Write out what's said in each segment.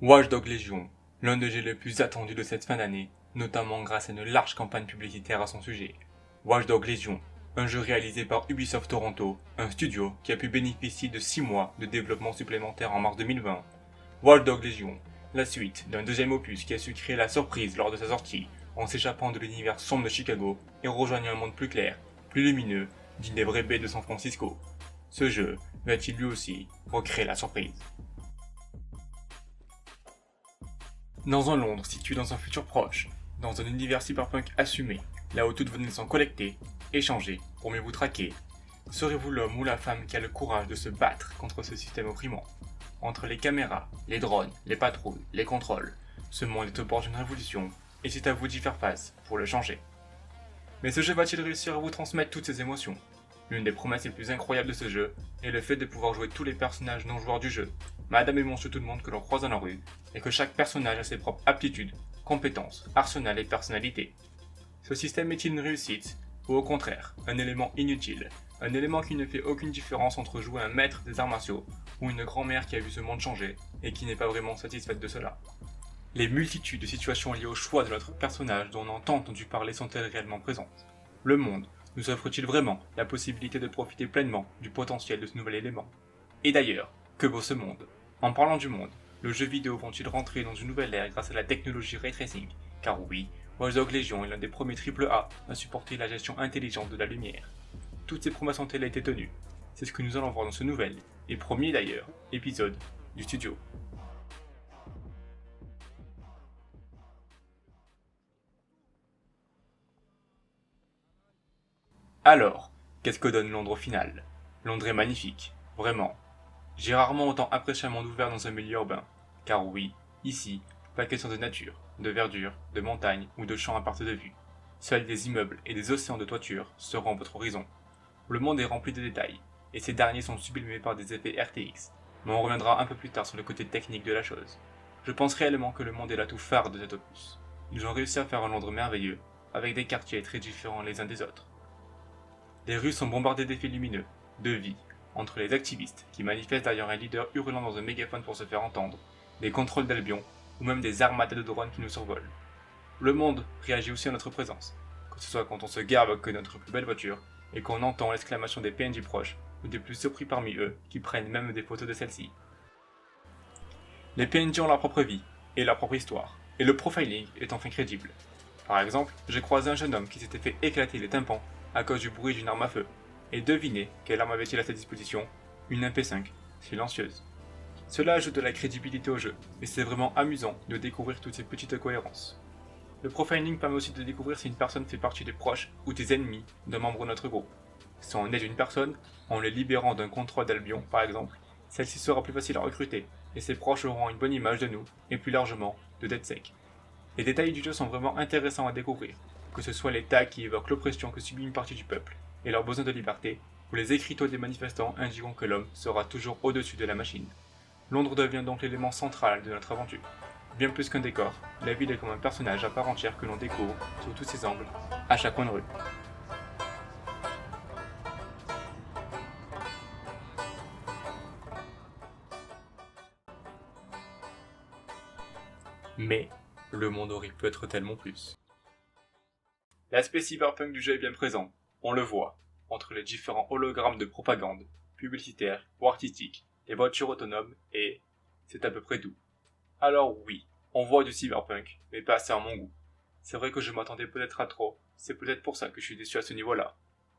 Watch Dogs Legion, l'un des jeux les plus attendus de cette fin d'année, notamment grâce à une large campagne publicitaire à son sujet. Watch Dogs Legion, un jeu réalisé par Ubisoft Toronto, un studio qui a pu bénéficier de 6 mois de développement supplémentaire en mars 2020. Watch Dogs Legion, la suite d'un deuxième opus qui a su créer la surprise lors de sa sortie, en s'échappant de l'univers sombre de Chicago et rejoignant un monde plus clair, plus lumineux, digne des vraies baies de San Francisco. Ce jeu va-t-il lui aussi recréer la surprise? Dans un Londres situé dans un futur proche, dans un univers cyberpunk assumé, là où toutes vos données sont collectées, échangées pour mieux vous traquer, serez-vous l'homme ou la femme qui a le courage de se battre contre ce système opprimant? Entre les caméras, les drones, les patrouilles, les contrôles, ce monde est au bord d'une révolution, et c'est à vous d'y faire face pour le changer. Mais ce jeu va-t-il réussir à vous transmettre toutes ces émotions? L'une des promesses les plus incroyables de ce jeu est le fait de pouvoir jouer tous les personnages non joueurs du jeu, madame et monsieur tout le monde que l'on croise dans la rue, et que chaque personnage a ses propres aptitudes, compétences, arsenal et personnalités. Ce système est-il une réussite, ou au contraire, un élément inutile, un élément qui ne fait aucune différence entre jouer un maître des arts martiaux, ou une grand-mère qui a vu ce monde changer, et qui n'est pas vraiment satisfaite de cela? Les multitudes de situations liées au choix de notre personnage dont on a tant entendu parler sont-elles réellement présentes? Le monde nous offre-t-il vraiment la possibilité de profiter pleinement du potentiel de ce nouvel élément? Et d'ailleurs, que vaut ce monde? En parlant du monde, le jeu vidéo vont-ils rentrer dans une nouvelle ère grâce à la technologie Ray Tracing? Car oui, Watch Dogs Legion est l'un des premiers AAA à supporter la gestion intelligente de la lumière. Toutes ces promesses ont-elles été tenues? C'est ce que nous allons voir dans ce nouvel, et premier d'ailleurs, épisode du studio. Alors, qu'est-ce que donne Londres au final? Londres est magnifique, vraiment. J'ai rarement autant apprécié un monde ouvert dans un milieu urbain. Car oui, ici, pas question de nature, de verdure, de montagnes ou de champs à perte de vue. Seuls des immeubles et des océans de toiture seront votre horizon. Le monde est rempli de détails, et ces derniers sont sublimés par des effets RTX, mais on reviendra un peu plus tard sur le côté technique de la chose. Je pense réellement que le monde est l'atout phare de cet opus. Ils ont réussi à faire un Londres merveilleux, avec des quartiers très différents les uns des autres. Les rues sont bombardées d'effets lumineux, de vie, entre les activistes qui manifestent derrière un leader hurlant dans un mégaphone pour se faire entendre, des contrôles d'Albion ou même des armades de drones qui nous survolent. Le monde réagit aussi à notre présence, que ce soit quand on se gare avec notre plus belle voiture et qu'on entend l'exclamation des PNJ proches ou des plus surpris parmi eux qui prennent même des photos de celles-ci. Les PNJ ont leur propre vie et leur propre histoire, et le profiling est enfin crédible. Par exemple, j'ai croisé un jeune homme qui s'était fait éclater les tympans à cause du bruit d'une arme à feu. Et devinez quelle arme avait-il à sa disposition? Une MP5, silencieuse. Cela ajoute de la crédibilité au jeu, et c'est vraiment amusant de découvrir toutes ces petites cohérences. Le profiling permet aussi de découvrir si une personne fait partie des proches ou des ennemis d'un membre de notre groupe. Si on aide une personne, en le libérant d'un contrôle d'Albion par exemple, celle-ci sera plus facile à recruter, et ses proches auront une bonne image de nous, et plus largement, de DeadSec. Les détails du jeu sont vraiment intéressants à découvrir, que ce soit les tags qui évoquent l'oppression que subit une partie du peuple, et leur besoin de liberté, ou les écriteaux des manifestants indiquant que l'homme sera toujours au-dessus de la machine. Londres devient donc l'élément central de notre aventure. Bien plus qu'un décor, la ville est comme un personnage à part entière que l'on découvre sous tous ses angles, à chaque coin de rue. Mais, le monde aurait pu être tellement plus. L'aspect cyberpunk du jeu est bien présent, on le voit, entre les différents hologrammes de propagande, publicitaires ou artistiques, les voitures autonomes et... c'est à peu près tout. Alors oui, on voit du cyberpunk, mais pas assez à mon goût. C'est vrai que je m'attendais peut-être à trop, c'est peut-être pour ça que je suis déçu à ce niveau-là.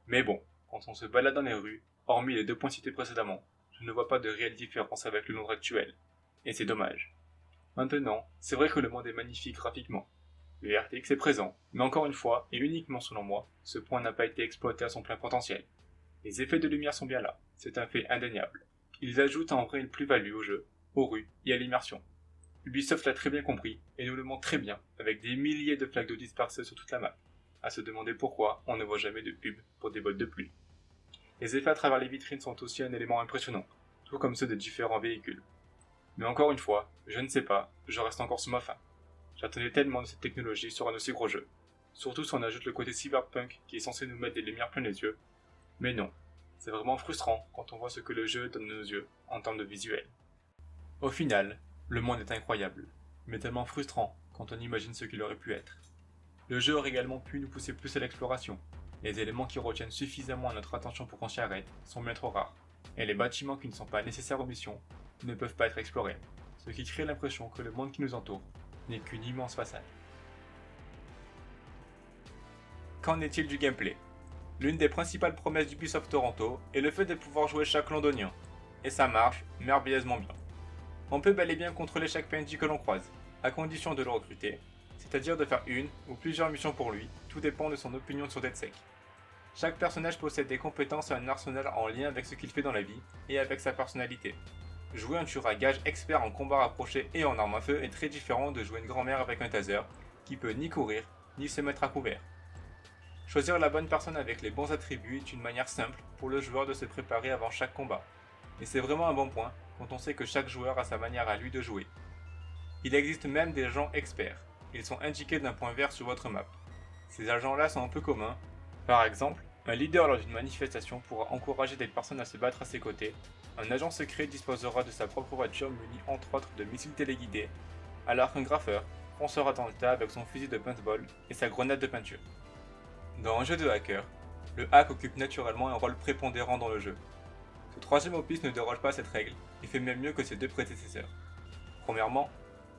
Mais bon, quand on se balade dans les rues, hormis les 2 points cités précédemment, je ne vois pas de réelle différence avec le Londres actuel. Et c'est dommage. Maintenant, c'est vrai que le monde est magnifique graphiquement. Le RTX est présent, mais encore une fois, et uniquement selon moi, ce point n'a pas été exploité à son plein potentiel. Les effets de lumière sont bien là, c'est un fait indéniable. Ils ajoutent en vrai une plus-value au jeu, aux rues et à l'immersion. Ubisoft l'a très bien compris, et nous le montre très bien, avec des milliers de flaques d'eau dispersées sur toute la map. À se demander pourquoi on ne voit jamais de pub pour des bottes de pluie. Les effets à travers les vitrines sont aussi un élément impressionnant, tout comme ceux de différents véhicules. Mais encore une fois, je ne sais pas, je reste encore sur ma faim. J'attendais tellement de cette technologie sur un aussi gros jeu. Surtout si on ajoute le côté cyberpunk qui est censé nous mettre des lumières plein les yeux. Mais non, c'est vraiment frustrant quand on voit ce que le jeu donne à nos yeux en termes de visuel. Au final, Le monde est incroyable, mais tellement frustrant quand on imagine ce qu'il aurait pu être. Le jeu aurait également pu nous pousser plus à l'exploration. Les éléments qui retiennent suffisamment notre attention pour qu'on s'y arrête sont bien trop rares, et les bâtiments qui ne sont pas nécessaires aux missions ne peuvent pas être explorés, ce qui crée l'impression que le monde qui nous entoure n'est qu'une immense façade. Qu'en est-il du gameplay? L'une des principales promesses d'Ubisoft Toronto est le fait de pouvoir jouer chaque londonien, et ça marche merveilleusement bien. On peut bel et bien contrôler chaque PNJ que l'on croise, à condition de le recruter, c'est-à-dire de faire une ou plusieurs missions pour lui, tout dépend de son opinion sur DedSec. Chaque personnage possède des compétences et un arsenal en lien avec ce qu'il fait dans la vie et avec sa personnalité. Jouer un tueur à gage expert en combat rapproché et en arme à feu est très différent de jouer une grand-mère avec un taser, qui peut ni courir, ni se mettre à couvert. Choisir la bonne personne avec les bons attributs est une manière simple pour le joueur de se préparer avant chaque combat. Et c'est vraiment un bon point quand on sait que chaque joueur a sa manière à lui de jouer. Il existe même des agents experts. Ils sont indiqués d'un point vert sur votre map. Ces agents-là sont un peu communs. Par exemple, un leader lors d'une manifestation pourra encourager des personnes à se battre à ses côtés. Un agent secret disposera de sa propre voiture munie entre autres de missiles téléguidés, alors qu'un graffeur foncera dans le tas avec son fusil de paintball et sa grenade de peinture. Dans un jeu de hacker, le hack occupe naturellement un rôle prépondérant dans le jeu. Ce troisième opus ne déroge pas à cette règle et fait même mieux que ses deux prédécesseurs. Premièrement,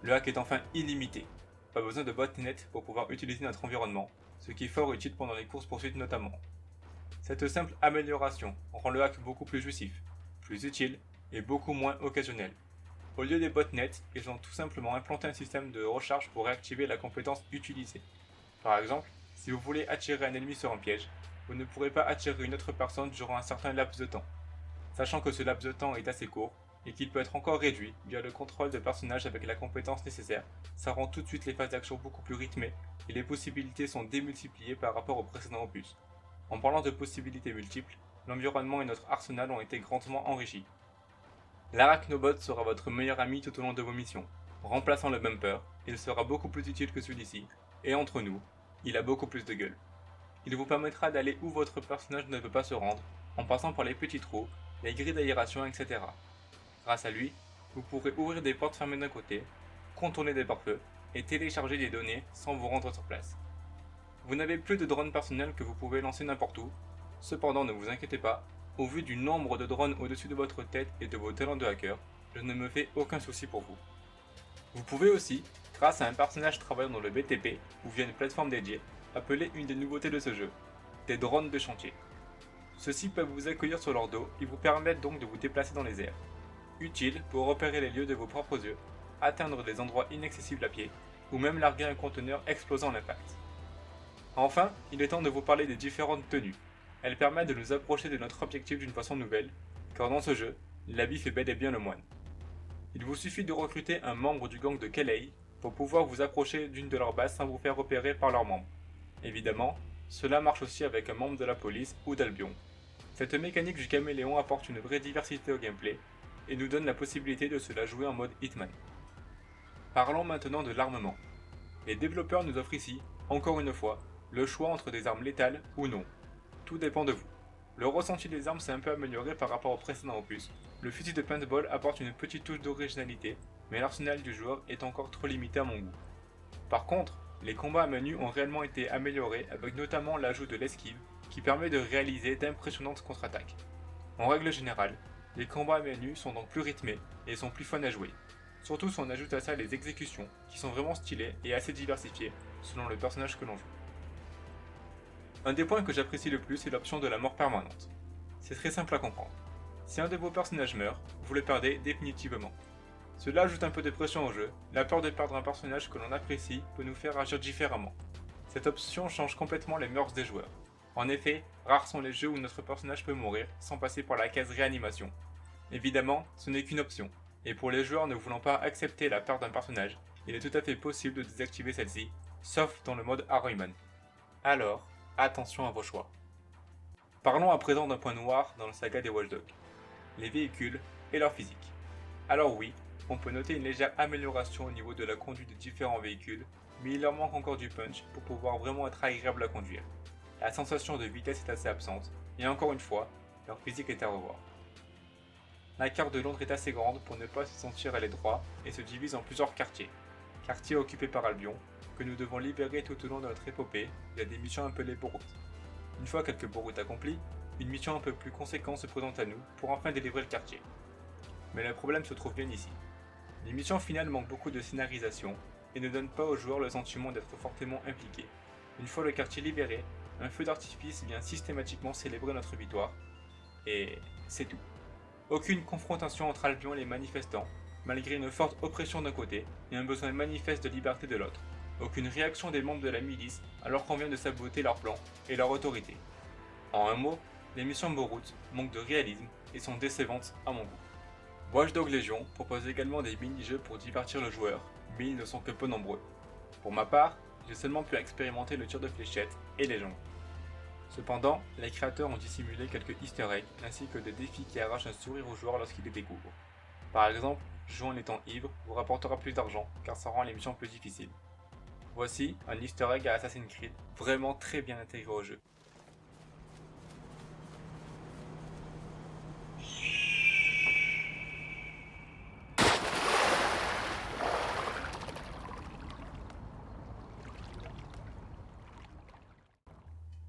le hack est enfin illimité. Pas besoin de botnet pour pouvoir utiliser notre environnement, ce qui est fort utile pendant les courses-poursuites notamment. Cette simple amélioration rend le hack beaucoup plus jouissif, plus utile et beaucoup moins occasionnel. Au lieu des botnets, ils ont tout simplement implanté un système de recharge pour réactiver la compétence utilisée. Par exemple, si vous voulez attirer un ennemi sur un piège, vous ne pourrez pas attirer une autre personne durant un certain laps de temps. Sachant que ce laps de temps est assez court, et qu'il peut être encore réduit via le contrôle de personnages avec la compétence nécessaire, ça rend tout de suite les phases d'action beaucoup plus rythmées, et les possibilités sont démultipliées par rapport au précédent opus. En parlant de possibilités multiples, l'environnement et notre arsenal ont été grandement enrichis. L'Arachnobot sera votre meilleur ami tout au long de vos missions. Remplaçant le bumper, il sera beaucoup plus utile que celui-ci, et entre nous, il a beaucoup plus de gueule. Il vous permettra d'aller où votre personnage ne peut pas se rendre, en passant par les petits trous, les grilles d'aération, etc. Grâce à lui, vous pourrez ouvrir des portes fermées d'un côté, contourner des pare-feux et télécharger des données sans vous rendre sur place. Vous n'avez plus de drone personnel que vous pouvez lancer n'importe où. Cependant, ne vous inquiétez pas, au vu du nombre de drones au-dessus de votre tête et de vos talents de hacker, je ne me fais aucun souci pour vous. Vous pouvez aussi, grâce à un personnage travaillant dans le BTP ou via une plateforme dédiée, appeler une des nouveautés de ce jeu, des drones de chantier. Ceux-ci peuvent vous accueillir sur leur dos et vous permettent donc de vous déplacer dans les airs. Utile pour repérer les lieux de vos propres yeux, atteindre des endroits inaccessibles à pied, ou même larguer un conteneur explosant l'impact. Enfin, il est temps de vous parler des différentes tenues. Elles permettent de nous approcher de notre objectif d'une façon nouvelle, car dans ce jeu, l'habit fait bel et bien le moine. Il vous suffit de recruter un membre du gang de Calais pour pouvoir vous approcher d'une de leurs bases sans vous faire repérer par leurs membres. Évidemment, cela marche aussi avec un membre de la police ou d'Albion. Cette mécanique du caméléon apporte une vraie diversité au gameplay et nous donne la possibilité de se la jouer en mode Hitman. Parlons maintenant de l'armement. Les développeurs nous offrent ici, encore une fois, le choix entre des armes létales ou non. Tout dépend de vous. Le ressenti des armes s'est un peu amélioré par rapport au précédent opus. Le fusil de paintball apporte une petite touche d'originalité, mais l'arsenal du joueur est encore trop limité à mon goût. Par contre, les combats à main nue ont réellement été améliorés avec notamment l'ajout de l'esquive qui permet de réaliser d'impressionnantes contre-attaques. En règle générale, les combats à main nue sont donc plus rythmés et sont plus fun à jouer. Surtout si on ajoute à ça les exécutions qui sont vraiment stylées et assez diversifiées selon le personnage que l'on joue. Un des points que j'apprécie le plus est l'option de la mort permanente. C'est très simple à comprendre. Si un de vos personnages meurt, vous le perdez définitivement. Cela ajoute un peu de pression au jeu, la peur de perdre un personnage que l'on apprécie peut nous faire agir différemment. Cette option change complètement les mœurs des joueurs. En effet, rares sont les jeux où notre personnage peut mourir sans passer par la case réanimation. Évidemment, ce n'est qu'une option, et pour les joueurs ne voulant pas accepter la perte d'un personnage, il est tout à fait possible de désactiver celle-ci, sauf dans le mode Harryman. Alors, attention à vos choix. Parlons à présent d'un point noir dans la saga des Watch Dogs, les véhicules et leur physique. Alors oui, on peut noter une légère amélioration au niveau de la conduite de différents véhicules, mais il leur manque encore du punch pour pouvoir vraiment être agréable à conduire. La sensation de vitesse est assez absente, et encore une fois, leur physique est à revoir. La carte de Londres est assez grande pour ne pas se sentir à l'étroit et se divise en plusieurs quartiers. Quartier occupé par Albion, que nous devons libérer tout au long de notre épopée via des missions appelées Boroutes. Une fois quelques Boroutes accomplies, une mission un peu plus conséquente se présente à nous pour enfin délivrer le quartier. Mais le problème se trouve bien ici. Les missions finales manquent beaucoup de scénarisation et ne donnent pas aux joueurs le sentiment d'être fortement impliqués. Une fois le quartier libéré, un feu d'artifice vient systématiquement célébrer notre victoire, et c'est tout. Aucune confrontation entre Albion et les manifestants, malgré une forte oppression d'un côté et un besoin manifeste de liberté de l'autre. Aucune réaction des membres de la milice alors qu'on vient de saboter leur plan et leur autorité. En un mot, les missions Boroutes manquent de réalisme et sont décevantes à mon goût. Watch Dogs Legion propose également des mini-jeux pour divertir le joueur, mais ils ne sont que peu nombreux. Pour ma part, j'ai seulement pu expérimenter le tir de fléchettes et les jambes. Cependant, les créateurs ont dissimulé quelques easter eggs ainsi que des défis qui arrachent un sourire aux joueurs lorsqu'ils les découvrent. Par exemple, jouer en étant ivre vous rapportera plus d'argent car ça rend les missions plus difficiles. Voici un easter egg à Assassin's Creed vraiment très bien intégré au jeu.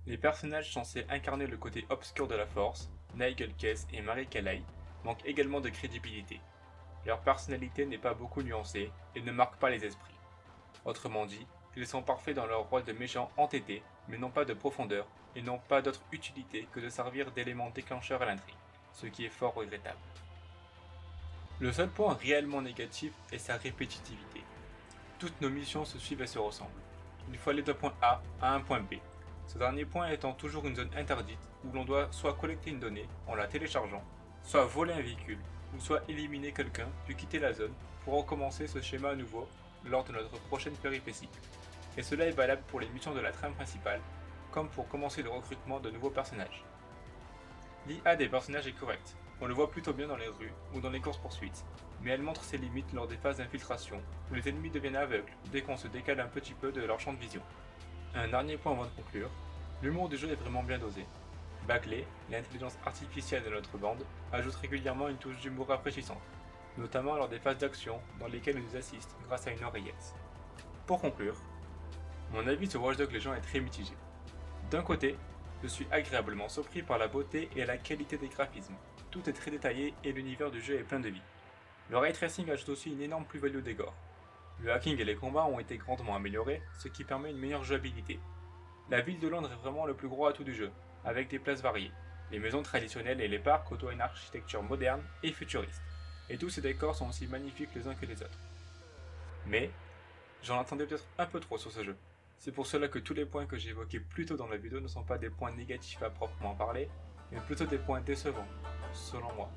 Les personnages censés incarner le côté obscur de la force, Nigel Kess et Marie Calais, manquent également de crédibilité. Leur personnalité n'est pas beaucoup nuancée et ne marque pas les esprits. Autrement dit, ils sont parfaits dans leur rôle de méchants entêtés, mais n'ont pas de profondeur et n'ont pas d'autre utilité que de servir d'éléments déclencheurs à l'intrigue, ce qui est fort regrettable. Le seul point réellement négatif est sa répétitivité. Toutes nos missions se suivent et se ressemblent. Il faut aller d'un point A à un point B. Ce dernier point étant toujours une zone interdite où l'on doit soit collecter une donnée en la téléchargeant, soit voler un véhicule, ou soit éliminer quelqu'un puis quitter la zone pour recommencer ce schéma à nouveau lors de notre prochaine péripétie. Et cela est valable pour les missions de la trame principale, comme pour commencer le recrutement de nouveaux personnages. L'IA des personnages est correcte, on le voit plutôt bien dans les rues ou dans les courses-poursuites, mais elle montre ses limites lors des phases d'infiltration où les ennemis deviennent aveugles dès qu'on se décale un petit peu de leur champ de vision. Un dernier point avant de conclure, l'humour du jeu est vraiment bien dosé. Bagley, l'intelligence artificielle de notre bande, ajoute régulièrement une touche d'humour rafraîchissante, notamment lors des phases d'action dans lesquelles il nous assiste grâce à une oreillette. Pour conclure, mon avis sur Watch Dogs Legion est très mitigé. D'un côté, je suis agréablement surpris par la beauté et la qualité des graphismes. Tout est très détaillé et l'univers du jeu est plein de vie. Le ray tracing ajoute aussi une énorme plus-value des gore. Le hacking et les combats ont été grandement améliorés, ce qui permet une meilleure jouabilité. La ville de Londres est vraiment le plus gros atout du jeu, avec des places variées. Les maisons traditionnelles et les parcs côtoient une architecture moderne et futuriste. Et tous ces décors sont aussi magnifiques les uns que les autres. Mais, j'en attendais peut-être un peu trop sur ce jeu. C'est pour cela que tous les points que j'ai évoqués plus tôt dans la vidéo ne sont pas des points négatifs à proprement parler, mais plutôt des points décevants, selon moi.